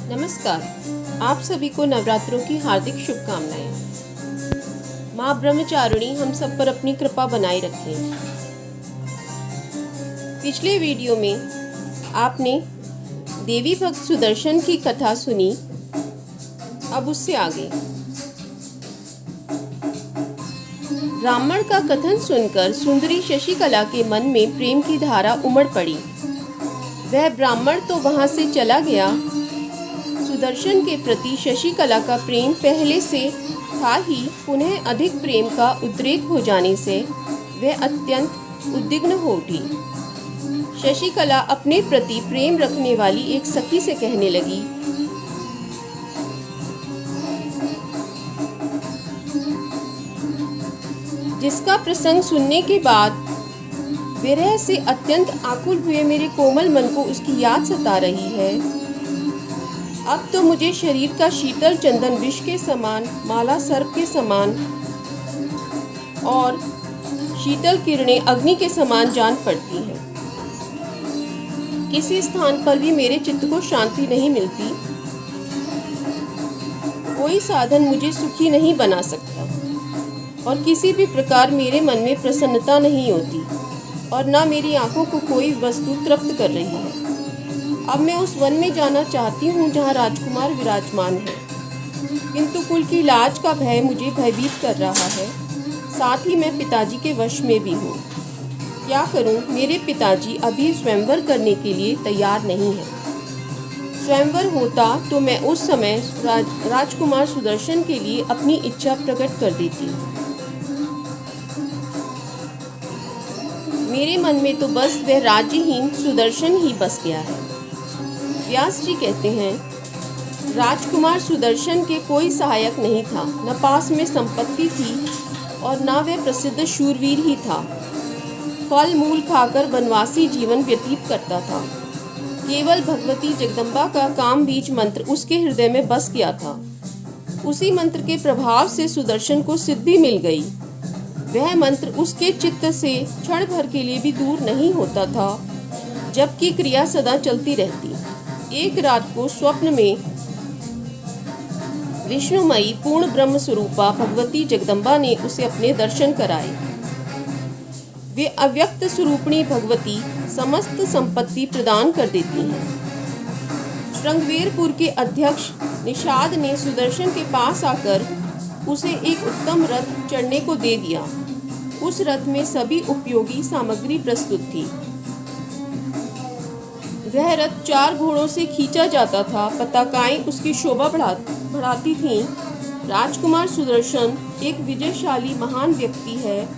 नमस्कार। आप सभी को नवरात्रों की हार्दिक शुभकामनाएं। माँ ब्रह्मचारिणी हम सब पर अपनी कृपा बनाए रखें। पिछले वीडियो में आपने देवी भक्त सुदर्शन की कथा सुनी। अब उससे आगे ब्राह्मण का कथन सुनकर सुंदरी शशिकला के मन में प्रेम की धारा उमड़ पड़ी। वह ब्राह्मण तो वहां से चला गया। सुदर्शन के प्रति शशिकला का प्रेम पहले से था ही, पुनः अधिक प्रेम का उद्रेक हो जाने से वह अत्यंत उद्विग्न हो उठी। शशिकला अपने प्रति प्रेम रखने वाली एक सखी से कहने लगी, जिसका प्रसंग सुनने के बाद विरह से अत्यंत आकुल हुए मेरे कोमल मन को उसकी याद सता रही है। अब तो मुझे शरीर का शीतल चंदन विष के समान, माला सर्प के समान और शीतल किरणें अग्नि के समान जान पड़ती हैं। किसी स्थान पर भी मेरे चित्त को शांति नहीं मिलती। कोई साधन मुझे सुखी नहीं बना सकता और किसी भी प्रकार मेरे मन में प्रसन्नता नहीं होती और न मेरी आंखों को कोई वस्तु तृप्त कर रही है। अब मैं उस वन में जाना चाहती हूँ जहाँ राजकुमार विराजमान है, किंतु कुल की लाज का भय मुझे भयभीत कर रहा है। साथ ही मैं पिताजी के वश में भी हूँ। क्या करूँ? मेरे पिताजी अभी स्वयंवर करने के लिए तैयार नहीं है। स्वयंवर होता तो मैं उस समय राजकुमार सुदर्शन के लिए अपनी इच्छा प्रकट कर देती। मेरे मन में तो बस वह राज्यहीन सुदर्शन ही बस गया है। व्यास जी कहते हैं, राजकुमार सुदर्शन के कोई सहायक नहीं था, न पास में संपत्ति थी और न वह प्रसिद्ध शूरवीर ही था। फल मूल खाकर वनवासी जीवन व्यतीत करता था। केवल भगवती जगदम्बा का काम बीज मंत्र उसके हृदय में बस गया था। उसी मंत्र के प्रभाव से सुदर्शन को सिद्धि मिल गई। वह मंत्र उसके चित्त से क्षण भर के लिए भी दूर नहीं होता था, जबकि क्रिया सदा चलती रहती। एक रात को स्वप्न में विष्णुमयी पूर्ण ब्रह्म स्वरूपा भगवती जगदम्बा ने उसे अपने दर्शन कराए। वे अव्यक्त स्वरूपिणी भगवती समस्त संपत्ति प्रदान कर देती हैं। श्रृंगवेरपुर के अध्यक्ष निषाद ने सुदर्शन के पास आकर उसे एक उत्तम रथ चढ़ने को दे दिया। उस रथ में सभी उपयोगी सामग्री प्रस्तुत थी। वह रथ 4 घोड़ों से खींचा जाता था। पताकाएं उसकी शोभा बढ़ाती थीं। राजकुमार सुदर्शन एक विजयशाली महान व्यक्ति है।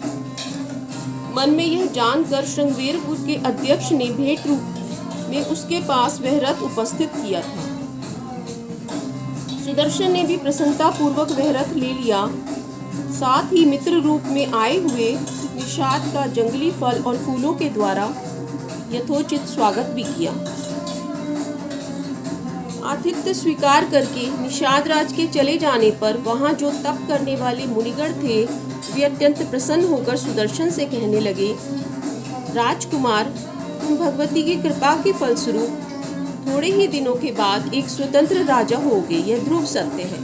मन में यह जानकर श्रृंगवेरपुर के अध्यक्ष ने भेंट रूप में उसके पास वह रथ उपस्थित किया था। सुदर्शन ने भी प्रसन्नता पूर्वक वह रथ ले लिया। साथ ही मित्र रूप में आए हुए निषाद का जंगली फल और फूलों के द्वारा यथोचित स्वागत भी किया। आतिथ्य स्वीकार करके निषाद राज के चले जाने पर वहां जो तप करने वाले मुनिगण थे, वे अत्यंत प्रसन्न होकर सुदर्शन से कहने लगे, राजकुमार, तुम भगवती की कृपा के फलस्वरूप थोड़े ही दिनों के बाद एक स्वतंत्र राजा होगे। यह ध्रुव सत्य है,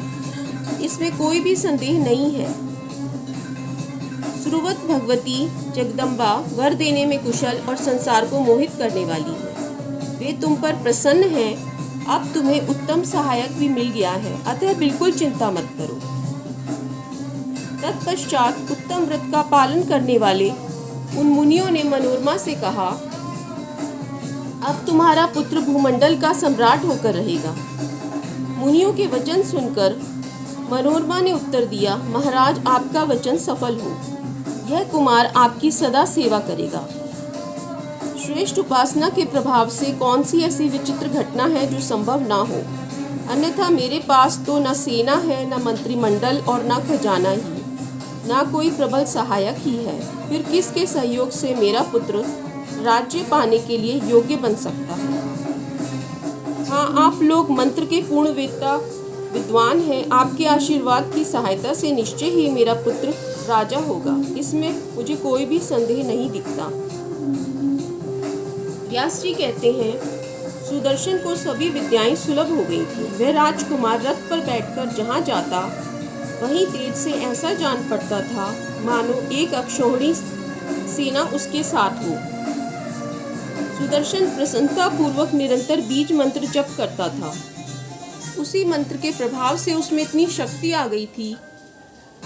इसमें कोई भी संदेह नहीं है। श्रुवत भगवती जगदम्बा वर देने में कुशल और संसार को मोहित करने वाली है। वे तुम पर प्रसन्न हैं। अब तुम्हें उत्तम सहायक भी मिल गया है, अतः बिल्कुल चिंता मत करो। तत्पश्चात उत्तम व्रत का पालन करने वाले उन मुनियों ने मनोरमा से कहा, अब तुम्हारा पुत्र भूमंडल का सम्राट होकर रहेगा। मुनियों के वचन सुनकर मनोरमा ने उत्तर दिया, महाराज, आपका वचन सफल हो। यह कुमार आपकी सदा सेवा करेगा। श्रेष्ठ उपासना के प्रभाव से कौन सी ऐसी विचित्र घटना है जो संभव ना हो। अन्यथा मेरे पास तो न सेना है, न मंत्रिमंडल और न खजाना ही, ना कोई प्रबल सहायक ही है। फिर किसके सहयोग से मेरा पुत्र राज्य पाने के लिए योग्य बन सकता है? हाँ, आप लोग मंत्र के पूर्ण विद्वान हैं। आपके आशीर्वाद की सहायता से निश्चय ही मेरा पुत्र राजा होगा, इसमें मुझे कोई भी संदेह नहीं दिखता। व्यास जी कहते हैं, सुदर्शन को सभी विद्याएं सुलभ हो गई थी। वह राजकुमार रथ पर बैठकर जहाँ जाता वहीं तेज से ऐसा जान पड़ता था मानो एक अक्षौहिणी सेना उसके साथ हो। सुदर्शन प्रसन्नता पूर्वक निरंतर बीज मंत्र जप करता था। उसी मंत्र के प्रभाव से उसमें इतनी शक्ति आ गई थी,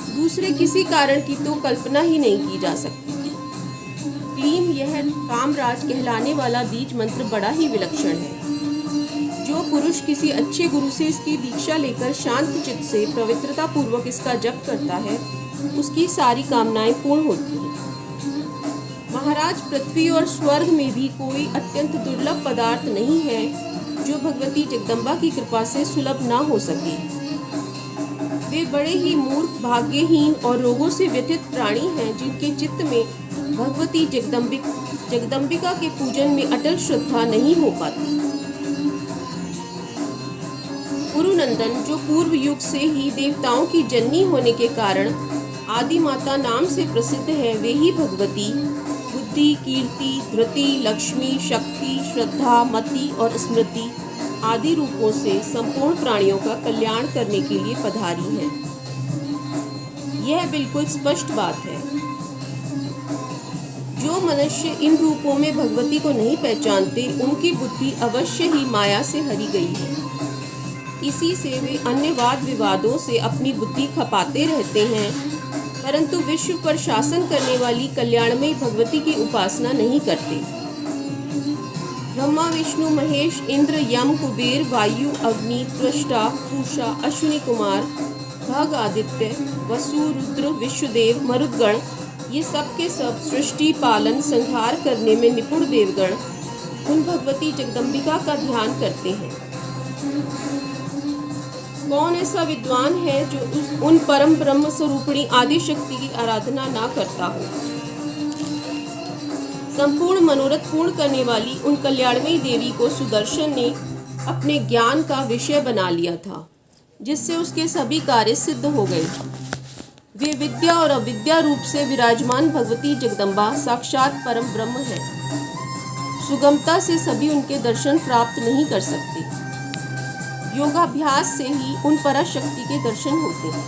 दूसरे किसी कारण की तो कल्पना ही नहीं की जा सकती थी। क्लीम यह कामराज कहलाने वाला बीज मंत्र बड़ा ही विलक्षण है। जो पुरुष किसी अच्छे गुरु से इसकी दीक्षा लेकर शांत चित्त से पवित्रता पूर्वक इसका जप करता है, उसकी सारी कामनाएं पूर्ण होती हैं। महाराज, पृथ्वी और स्वर्ग में भी कोई अत्यंत दुर्लभ पदार्थ नहीं है जो भगवती जगदम्बा की कृपा से सुलभ ना हो सके। वे बड़े ही मूर्ख, भाग्यहीन और रोगों से व्यथित प्राणी हैं जिनके चित्त में भगवती जगदम्बिका के पूजन में अटल श्रद्धा नहीं हो पाती। कुरुनंदन, जो पूर्व युग से ही देवताओं की जननी होने के कारण आदि माता नाम से प्रसिद्ध है, वे ही भगवती बुद्धि, कीर्ति, धृति, लक्ष्मी, शक्ति, श्रद्धा, मति और स्मृति आदि रूपों से संपूर्ण प्राणियों का कल्याण करने के लिए पधारी है। यह बिल्कुल स्पष्ट बात है। जो मनुष्य इन रूपों में भगवती को नहीं पहचानते, उनकी बुद्धि अवश्य ही माया से हरी गई है। इसी से वे अन्य वाद विवादों से अपनी बुद्धि खपाते रहते हैं, परंतु विश्व पर शासन करने वाली कल्याणमयी भगवती की उपासना नहीं करते। ब्रह्मा, विष्णु, महेश, इंद्र, यम, कुबेर, वायु, अग्नि, त्वष्टा, पूषा, अश्विनी कुमार, भग, आदित्य, वसु, रुद्र, विश्वदेव, मरुदगण, ये सब के सब सृष्टि, पालन, संहार करने में निपुण देवगण उन भगवती जगदम्बिका का ध्यान करते हैं। कौन ऐसा विद्वान है जो उन परम ब्रह्म स्वरूपिणी आदि शक्ति की आराधना ना करता हो। संपूर्ण मनोरथ पूर्ण करने वाली उन कल्याणमयी देवी को सुदर्शन ने अपने ज्ञान का विषय बना लिया था, जिससे उसके सभी कार्य सिद्ध हो गए। वे विद्या और अविद्या रूप से विराजमान भगवती जगदम्बा साक्षात परम ब्रह्म है। सुगमता से सभी उनके दर्शन प्राप्त नहीं कर सकते। योगाभ्यास से ही उन पराशक्ति के दर्शन होते हैं।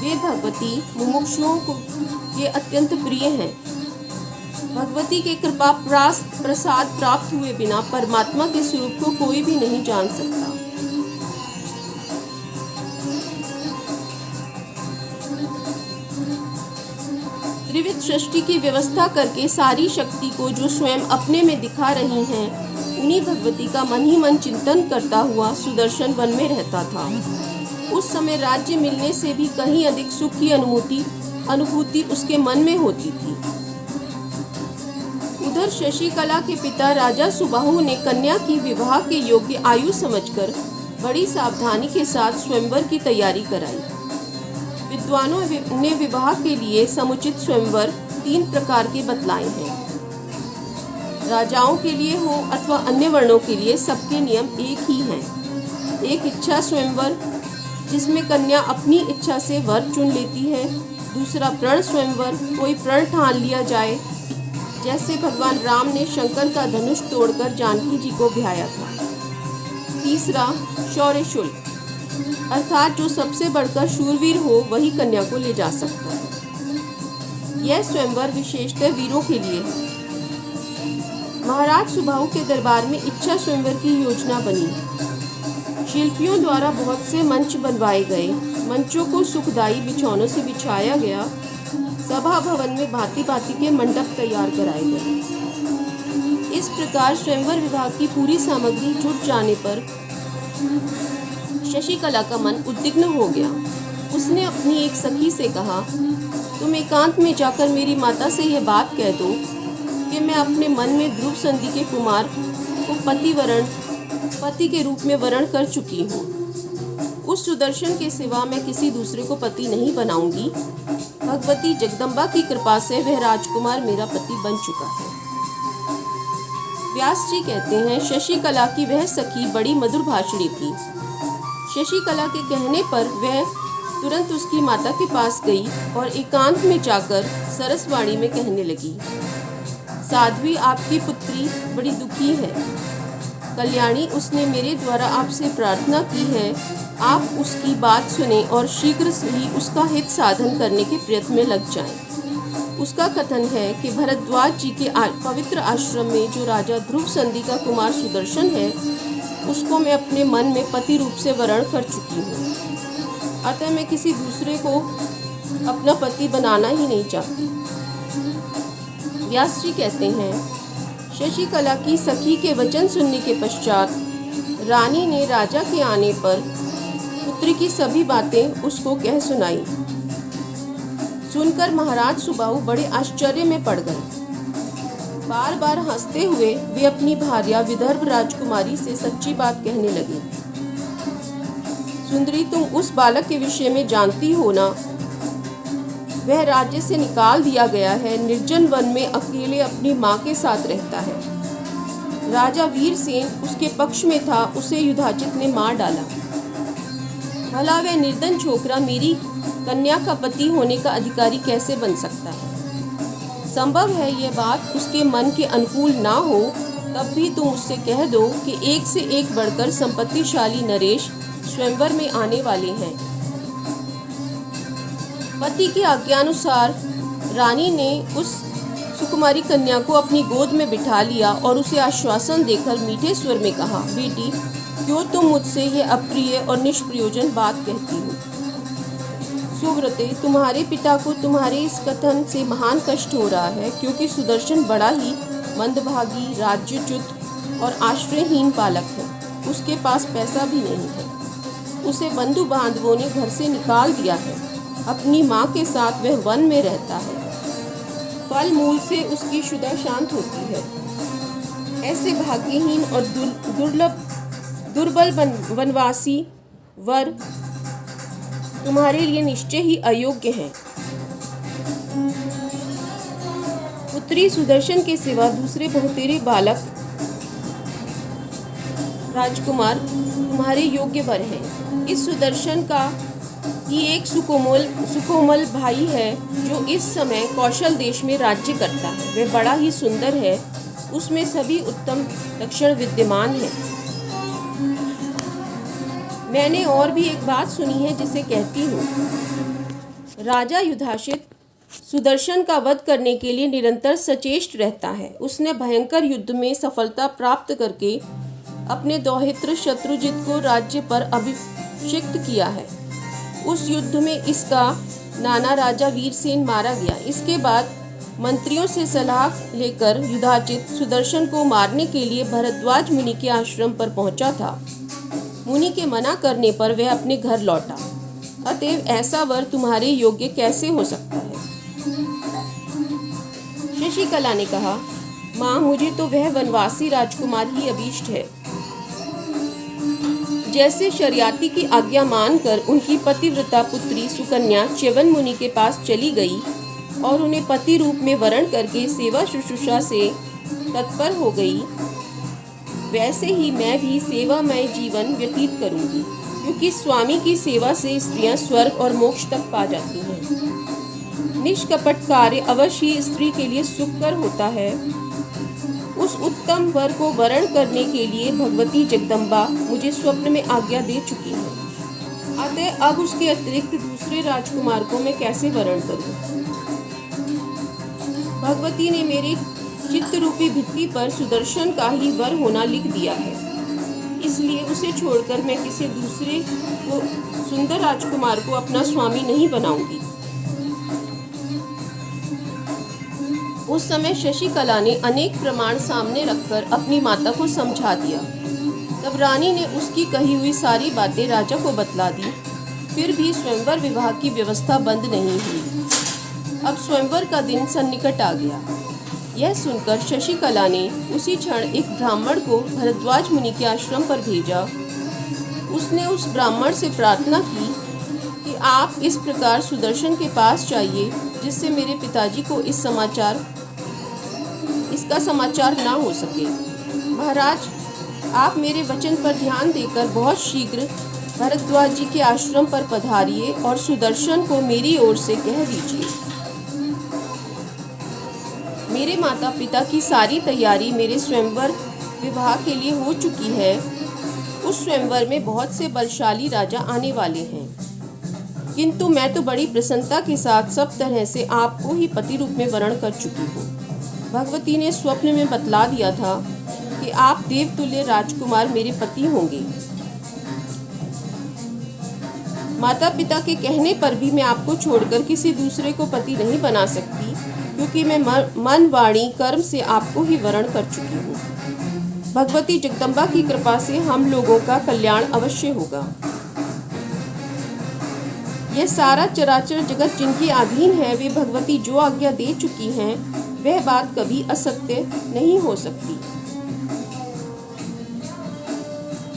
वे भगवती मुमुक्षुओं को ये अत्यंत प्रिय हैं। भगवती के कृपा प्रसाद प्राप्त हुए बिना परमात्मा के स्वरूप को कोई भी नहीं जान सकता। त्रिविध सृष्टि की व्यवस्था करके सारी शक्ति को जो स्वयं अपने में दिखा रही हैं, उन्हीं भगवती का मन ही मन चिंतन करता हुआ सुदर्शन वन में रहता था। उस समय राज्य मिलने से भी कहीं अधिक सुख की अनुभूति उसके मन में होती थी। उधर शशिकला के पिता राजा सुबाहु ने कन्या की विवाह के योग्य आयु समझकर बड़ी सावधानी के साथ स्वयंवर की तैयारी कराई। विद्वानों ने विवाह के लिए समुचित स्वयंवर 3 प्रकार के बतलाए हैं। राजाओं के लिए हो अथवा अन्य वर्णों के लिए, सबके नियम एक ही हैं। एक इच्छा स्वयंवर, जिसमें कन्या अपनी इच्छा से वर चुन लेती है। दूसरा प्रण स्वयंवर, कोई प्रण ठान लिया जाए, जैसे भगवान राम ने शंकर का धनुष तोड़कर जानकी जी को ब्याया था। तीसरा शौर्य शुल्क, अर्थात जो सबसे बढ़कर शूरवीर हो वही कन्या को ले जा सकता है। यह स्वयंवर विशेषतः वीरों के लिए है। महाराज सुबाहु के दरबार में इच्छा स्वयंवर की योजना बनी। शिल्पियों द्वारा बहुत से मंच बनवाए गए। मंचों को सुखदायी बिछौनों से बिछाया गया। सभा भवन में भांति भांति के मंडप तैयार कराए गए। इस प्रकार स्वयंवर विवाह की पूरी सामग्री जुट जाने पर शशिकला का मन उद्विग्न हो गया। उसने अपनी एक सखी से कहा, तुम एकांत में जाकर मेरी माता से यह बात कह दो कि मैं अपने मन में ध्रुव संधि के कुमार को पति के रूप में वरण कर चुकी हूँ। उस सुदर्शन के सिवा मैं किसी दूसरे को पति नहीं बनाऊंगी। भगवती जगदम्बा की कृपा से वह राजकुमार मेरा पति बन चुका है। व्यास जी कहते हैं, शशिकला की वह सखी बड़ी मधुर भाषणी थी। शशिकला के कहने पर वह तुरंत उसकी माता के पास गई और एकांत में जाकर सरसवाणी में कहने लगी, साध्वी, आपकी पुत्री बड़ी दुखी है। कल्याणी, उसने मेरे द्वारा आपसे प्रार्थना की है, आप उसकी बात सुने और शीघ्र ही उसका हित साधन करने के प्रयत्न में लग जाएं। उसका कथन है कि भरद्वाज जी के पवित्र आश्रम में जो राजा ध्रुव संधि का कुमार सुदर्शन है, उसको मैं अपने मन में पति रूप से वरण कर चुकी हूँ। अतः मैं किसी दूसरे को अपना पति बनाना ही नहीं चाहती। व्यास जी कहते हैं, शशिकला की सखी के वचन सुनने के पश्चात रानी ने राजा के आने पर पुत्री की सभी बातें उसको कह सुनाई। सुनकर महाराज सुबाहु बड़े आश्चर्य में पड़ गए। बार बार हंसते हुए वे अपनी भार्या विदर्भ राजकुमारी से सच्ची बात कहने लगे। सुंदरी, तुम उस बालक के विषय में जानती हो ना? वह राज्य से निकाल दिया गया है, निर्जन वन में अकेले अपनी माँ के साथ रहता है। राजा वीरसेन उसके पक्ष में था, उसे युधाजित ने मार डाला। भला वह निर्धन छोकरा मेरी कन्या का पति होने का अधिकारी कैसे बन सकता है? संभव है यह बात उसके मन के अनुकूल ना हो, तब भी तुम उससे कह दो कि एक से एक बढ़कर संपत्तिशाली नरेश स्वयंवर में आने वाले हैं। पति की आज्ञानुसार रानी ने उस सुकुमारी कन्या को अपनी गोद में बिठा लिया और उसे आश्वासन देकर मीठे स्वर में कहा, बेटी, क्यों तुम मुझसे यह अप्रिय और निष्प्रयोजन बात कहती हो? सुव्रते, तुम्हारे पिता को तुम्हारे इस कथन से महान कष्ट हो रहा है, क्योंकि सुदर्शन बड़ा ही मंदभागी, राज्यच्युत और आश्रयहीन बालक है। उसके पास पैसा भी नहीं है। उसे बंधु बांधवों ने घर से निकाल दिया है। अपनी माँ के साथ वह वन में रहता है। फल मूल से उसकी क्षुधा शांत होती है। ऐसे भाग्यहीन और दुर्बल वनवासी वर तुम्हारे लिए निश्चय ही अयोग्य हैं। पुत्री सुदर्शन के सिवा दूसरे बहुतेरे बालक राजकुमार तुम्हारे योग्य वर हैं। इस सुदर्शन का ही एक सुकोमल भाई है, जो इस समय कौशल देश में राज्य करता है। वह बड़ा ही सुंदर है, उसमें सभी उत्तम लक्षण विद्यमान हैं। मैंने और भी एक बात सुनी है, जिसे कहती हूँ। राजा युधाजित सुदर्शन का वध करने के लिए निरंतर सचेष्ट रहता है। उसने भयंकर युद्ध में सफलता प्राप्त करके अपने दौहित्र शत्रुजित को राज्य पर अभिषिक्त किया है। उस युद्ध में इसका नाना राजा वीरसेन मारा गया। इसके बाद मंत्रियों से सलाह लेकर युधाजित सुदर्शन को मारने के लिए भरद्वाज मुनि के आश्रम पर पहुंचा था। मुनि के मना करने पर वह अपने घर लौटा। अतएव ऐसा वर तुम्हारे योग्य कैसे हो सकता है? शशिकला ने कहा, माँ, मुझे तो वह वनवासी राजकुमार ही अभीष्ट है। जैसे शर्याती की आज्ञा मानकर उनकी पतिव्रता पुत्री सुकन्या च्यवन मुनि के पास चली गई और उन्हें पति रूप में वरण करके सेवा शुश्रूषा से तत्पर हो गई, वैसे ही मैं भी सेवामय जीवन व्यतीत करूंगी, क्योंकि स्वामी की सेवा से स्त्रियां स्वर्ग और मोक्ष तक पा जाती हैं। निष्कपट कार्य अवश्य ही स्त्री के लिए सुखकर होता है। उस उत्तम वर को वरण करने के लिए भगवती जगदम्बा मुझे स्वप्न में आज्ञा दे चुकी है। अतः अब उसके अतिरिक्त दूसरे राजकुमार को मैं कैसे वरण करूं? भगवती ने मेरे चित्त रूपी भित्ति पर सुदर्शन का ही वर होना लिख दिया है। इसलिए उसे छोड़कर मैं किसी दूसरे को सुंदर राजकुमार को अपना स्वामी नहीं बनाऊंगी। उस समय शशिकला ने अनेक प्रमाण सामने रखकर अपनी माता को समझा दिया। तब रानी ने उसकी कही हुई सारी बातें राजा को बतला दी। फिर भी स्वयंवर विवाह की व्यवस्था बंद नहीं हुई। अब स्वयंवर का दिन सन्निकट आ गया। यह सुनकर शशिकला ने उसी क्षण एक ब्राह्मण को भरद्वाज मुनि के आश्रम पर भेजा। उसने उस ब्राह्मण से प्रार्थना की कि आप इस प्रकार सुदर्शन के पास जाइए, जिससे मेरे पिताजी को इसका समाचार ना हो सके। महाराज, आप मेरे वचन पर ध्यान देकर बहुत शीघ्र भरद्वाज जी के आश्रम पर पधारिए और सुदर्शन को मेरी ओर से कह दीजिए। मेरे माता पिता की सारी तैयारी मेरे स्वयंवर विवाह के लिए हो चुकी है, उस स्वयंवर में बहुत से बलशाली राजा आने वाले हैं, किंतु मैं तो बड़ी प्रसन्नता के साथ सब तरह से आपको ही पति रूप में वर्ण कर चुकी हूँ। भगवती ने स्वप्न में बतला दिया था कि आप देवतुल्य राजकुमार मेरे पति होंगे। माता पिता के कहने पर भी मैं आपको छोड़कर किसी दूसरे को पति नहीं बना सकती, क्योंकि मैं मन वाणी कर्म से आपको ही वर्ण कर चुकी हूँ। भगवती जगदम्बा की कृपा से हम लोगों का कल्याण अवश्य होगा। यह सारा चराचर जगत जिनके अधीन है, वे भगवती जो आज्ञा दे चुकी हैं, वह बात कभी असत्य नहीं हो सकती।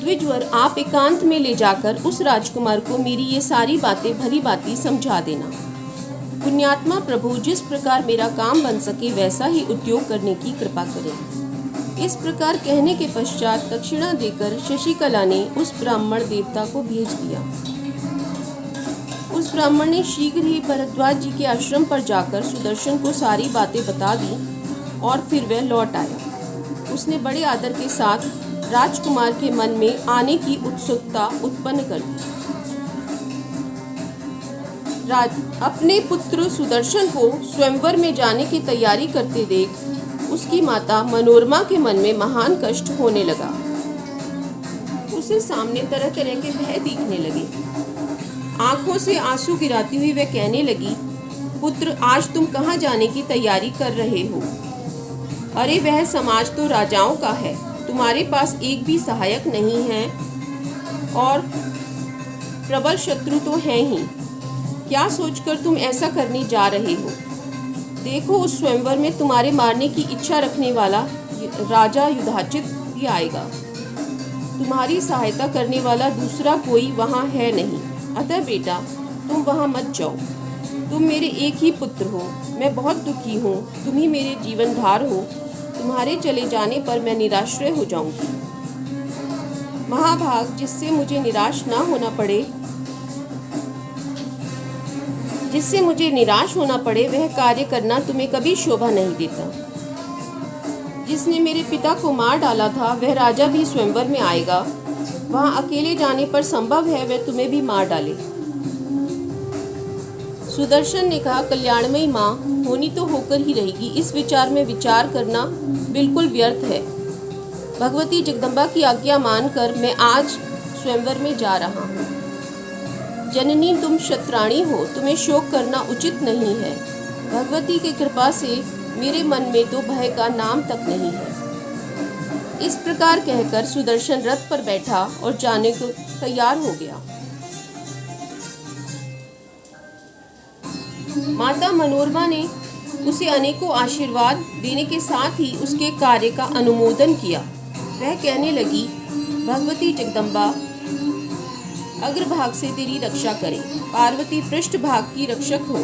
द्विजवर, आप एकांत में ले जाकर उस राजकुमार को मेरी ये सारी बातें भली भांति समझा देना। पुण्यात्मा प्रभु जिस प्रकार मेरा काम बन सके वैसा ही उद्योग करने की कृपा करें। इस प्रकार कहने के पश्चात दक्षिणा देकर शशिकला ने उस ब्राह्मण देवता को भेज दिया। उस ब्राह्मण ने शीघ्र ही भरद्वाज जी के आश्रम पर जाकर सुदर्शन को सारी बातें बता दी और फिर वह लौट आया। उसने बड़े आदर के साथ राजकुमार के मन में आने की उत्सुकता उत्पन्न कर दी। अपने पुत्र सुदर्शन को स्वयंवर में जाने की तैयारी करते देख उसकी माता मनोरमा के मन में महान कष्ट होने लगा। उसे सामने तरह तरह के भय दिखने लगे। आंखों से आंसू गिराती हुई वह कहने लगी, पुत्र, आज तुम कहाँ जाने की तैयारी कर रहे हो? अरे वह समाज तो राजाओं का है, तुम्हारे पास एक भी सहायक नहीं है और प्रबल शत्रु तो हैं ही। क्या सोचकर तुम ऐसा करने जा रहे हो? देखो, उस स्वयंवर में तुम्हारे मारने की इच्छा रखने वाला राजा युधाजित भी आएगा। तुम्हारी सहायता करने वाला दूसरा कोई वहाँ है नहीं। अतः बेटा, तुम वहाँ मत जाओ। तुम मेरे एक ही पुत्र हो, मैं बहुत दुखी हूँ, तुम ही मेरे जीवनधार हो। तुम्हारे चले जाने पर मैं निराश्रय हो जाऊंगी। महाभाग, जिससे मुझे निराश होना पड़े वह कार्य करना तुम्हें कभी शोभा नहीं देता। जिसने मेरे पिता को मार डाला था वह राजा भी स्वयंवर में आएगा। वहां अकेले जाने पर संभव है वह तुम्हें भी मार डाले। सुदर्शन ने कहा, कल्याणमयी माँ होनी तो होकर ही रहेगी, इस विचार में विचार करना बिल्कुल व्यर्थ है। भगवती जगदम्बा की आज्ञा मानकर मैं आज स्वयंवर में जा रहा हूँ। जननी, तुम क्षत्राणी हो, तुम्हें शोक करना उचित नहीं है। भगवती की कृपा से मेरे मन में तो भय का नाम तक नहीं है। इस प्रकार कहकर सुदर्शन रथ पर बैठा और जाने को तैयार हो गया। माता मनोरमा ने उसे अनेकों आशीर्वाद देने के साथ ही उसके कार्य का अनुमोदन किया। वह कहने लगी, भगवती जगदम्बा अग्रभाग से तेरी रक्षा करें, पार्वती पृष्ठ भाग की रक्षक हो।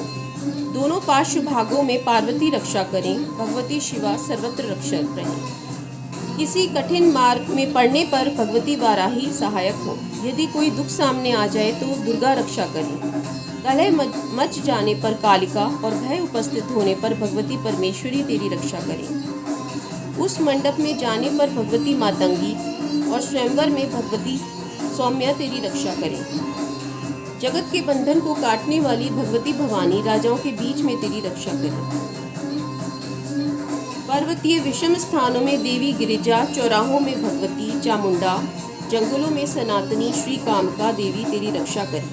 दोनों पार्श्व भागों में पार्वती रक्षा करें, भगवती शिवा सर्वत्र रक्षक रहें। किसी कठिन मार्ग में पड़ने पर भगवती वाराही सहायक हो। यदि कोई दुख सामने आ जाए तो दुर्गा रक्षा करें। कलह मच जाने पर कालिका और भय उपस्थित होने पर भगवती परमेश्वरी तेरी रक्षा करें। उस मंडप में जाने पर भगवती मातंगी और स्वयंवर में भगवती सौम्या तेरी रक्षा करें। जगत के बंधन को काटने वाली भगवती भवानी राजाओं के बीच में तेरी रक्षा करें। पर्वतीय विषम स्थानों में देवी गिरिजा, चौराहों में भगवती चामुंडा, जंगलों में सनातनी श्री कामका देवी तेरी रक्षा करें।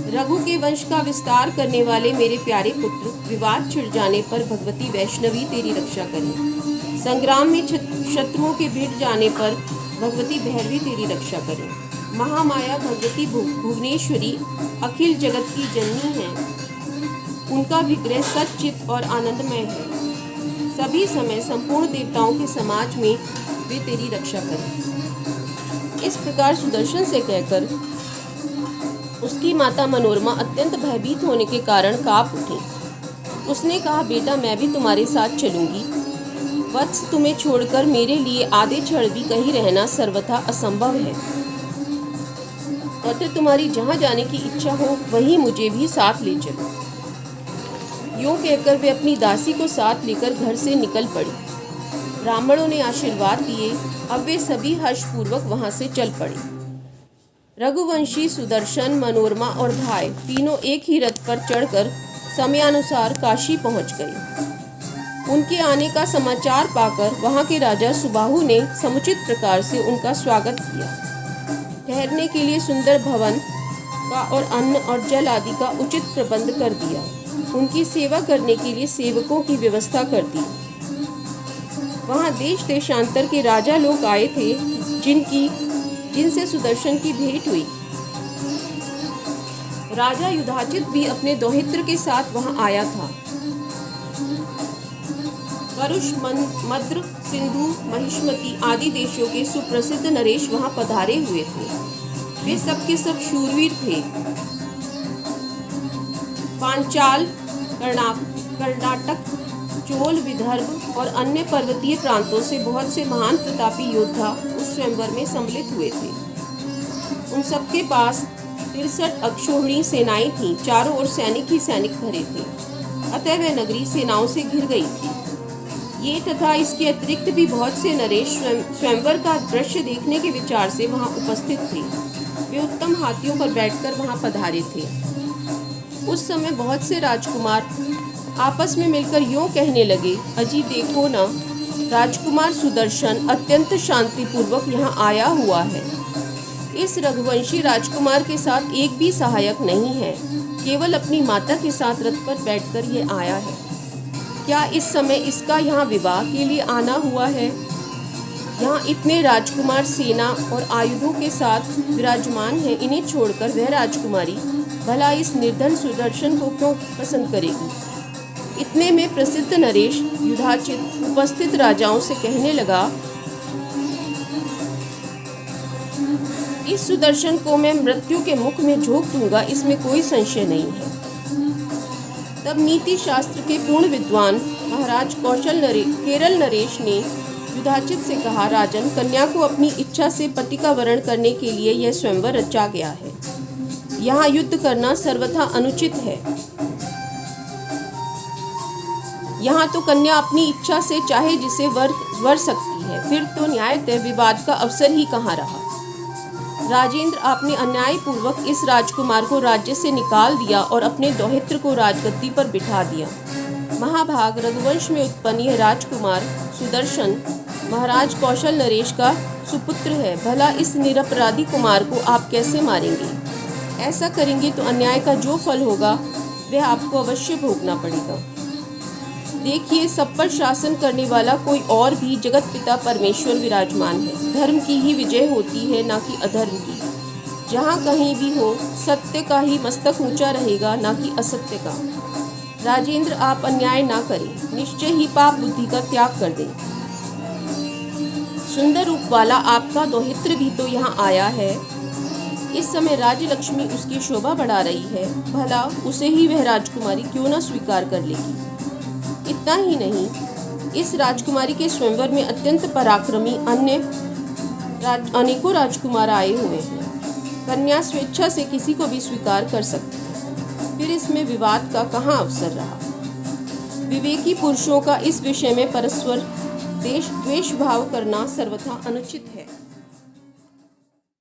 रघु के वंश का विस्तार करने वाले मेरे प्यारे पुत्र, विवाद छिड़ जाने पर भगवती वैष्णवी तेरी रक्षा करें। संग्राम में शत्रुओं के भिड़ जाने पर भगवती भैरवी तेरी रक्षा करें। महामाया भगवती भुवनेश्वरी अखिल जगत की जननी है। उनका विग्रह सच्चित और आनंदमय है। सभी समय संपूर्ण देवताओं के समाज में वे तेरी रक्षा करें। इस प्रकार सुदर्शन से कहकर उसकी माता मनोरमा अत्यंत भयभीत होने के कारण कांप उठी। उसने कहा, बेटा, मैं भी तुम्हारे साथ चलूंगी। वत्स, तुम्हें छोड़कर मेरे लिए आधे क्षण भी कहीं रहना सर्वथा असंभव है। अतः तुम्हारी जहाँ जाने की इच्छा हो वहीं मुझे भी साथ ले चलो। यूँ कहकर वे अपनी दासी को साथ लेकर घर से निकल पड़ी। ब्राह्मणों ने आशीर्वाद दिए। अब वे सभी हर्षपूर्वक वहां से चल पड़े। रघुवंशी, सुदर्शन, मनोरमा और भाई तीनों एक ही रथ पर चढ़कर समयानुसार काशी पहुंच गए। उनके आने का समाचार पाकर वहां के राजा सुबाहु ने समुचित प्रकार से उनका स्वागत किया। ठहरने के लिए सुंदर भवन का और अन्न और जल आदि का उचित प्रबंध कर दिया। उनकी सेवा करने के लिए सेवकों की व्यवस्था कर दी। वहां देश देशांतर के राजा लोग आए थे जिनसे सुदर्शन की भेंट हुई। राजा युधाचित भी अपने दोहित्र के साथ वहां आया था। करुष, मद्र, सिंधु, महिष्मती आदि देशों के सुप्रसिद्ध नरेश वहां पधारे हुए थे। वे सब के सब शूरवीर थे। पांचाल, कर्नाटक, चोल, विदर्भ और अन्य पर्वतीय प्रांतों से बहुत से महान प्रतापी योद्धा उस स्वयंवर में सम्मिलित हुए थे। उन सबके पास 63 अक्षौहिणी सेनाएं थीं। चारों ओर सैनिक ही सैनिक भरे थे। अतः वह नगरी सेनाओं से घिर गई थी। ये तथा इसके अतिरिक्त भी बहुत से नरेश स्वयंवर का दृश्य देखने के विचार से वहां उपस्थित थे। वे उत्तम हाथियों पर बैठकर वहां पधारे थे। उस समय बहुत से राजकुमार आपस में मिलकर यूं कहने लगे, अजी देखो ना, राजकुमार सुदर्शन अत्यंत शांतिपूर्वक यहाँ आया हुआ है। इस रघुवंशी राजकुमार के साथ एक भी सहायक नहीं है, केवल अपनी माता के साथ रथ पर बैठकर ये आया है। क्या इस समय इसका यहाँ विवाह के लिए आना हुआ है? यहाँ इतने राजकुमार सेना और आयुधों के साथ विराजमान हैं, इन्हें छोड़कर वह राजकुमारी भला इस निर्धन सुदर्शन को क्यों पसंद करेगी? इतने में प्रसिद्ध नरेश युधाचित उपस्थित राजाओं से कहने लगा, इस सुदर्शन को मैं मृत्यु के मुख में झोंक दूंगा, इसमें कोई संशय नहीं है। तब नीति शास्त्र के पूर्ण विद्वान महाराज केरल नरेश ने युधाचित से कहा, राजन, कन्या को अपनी इच्छा से पति का वरण करने के लिए यह स्वयंवर रचा गया है। यहाँ युद्ध करना सर्वथा अनुचित है। यहाँ तो कन्या अपनी इच्छा से चाहे जिसे वर सकती है, फिर तो न्यायतः विवाद का अवसर ही कहाँ रहा। राजेंद्र, आपने अन्यायपूर्वक इस राजकुमार को राज्य से निकाल दिया और अपने दोहित्र को राजगद्दी पर बिठा दिया। महाभाग, रघुवंश में उत्पन्न यह राजकुमार सुदर्शन महाराज कौशल नरेश का सुपुत्र है। भला इस निरपराधी कुमार को आप कैसे मारेंगे? ऐसा करेंगे तो अन्याय का जो फल होगा वह आपको अवश्य भोगना पड़ेगा। देखिए, सब पर शासन करने वाला कोई और भी जगत पिता परमेश्वर विराजमान है। धर्म की ही विजय होती है, ना कि अधर्म की। जहाँ कहीं भी हो, सत्य का ही मस्तक ऊंचा रहेगा, ना कि असत्य का। राजेंद्र, आप अन्याय ना करें, निश्चय ही पाप बुद्धि का त्याग कर दें। सुंदर रूप वाला आपका दोहित्र भी तो यहाँ आया है। इस समय राजलक्ष्मी उसकी शोभा बढ़ा रही है, भला उसे ही वह राजकुमारी क्यों न स्वीकार कर लेगी। इतना ही नहीं, इस राजकुमारी के स्वयंवर में अत्यंत पराक्रमी अनेकों राजकुमार आए हुए हैं। कन्या स्वेच्छा से किसी को भी स्वीकार कर सकती है, फिर इसमें विवाद का कहाँ अवसर रहा। विवेकी पुरुषों का इस विषय में परस्पर द्वेष भाव करना सर्वथा अनुचित है।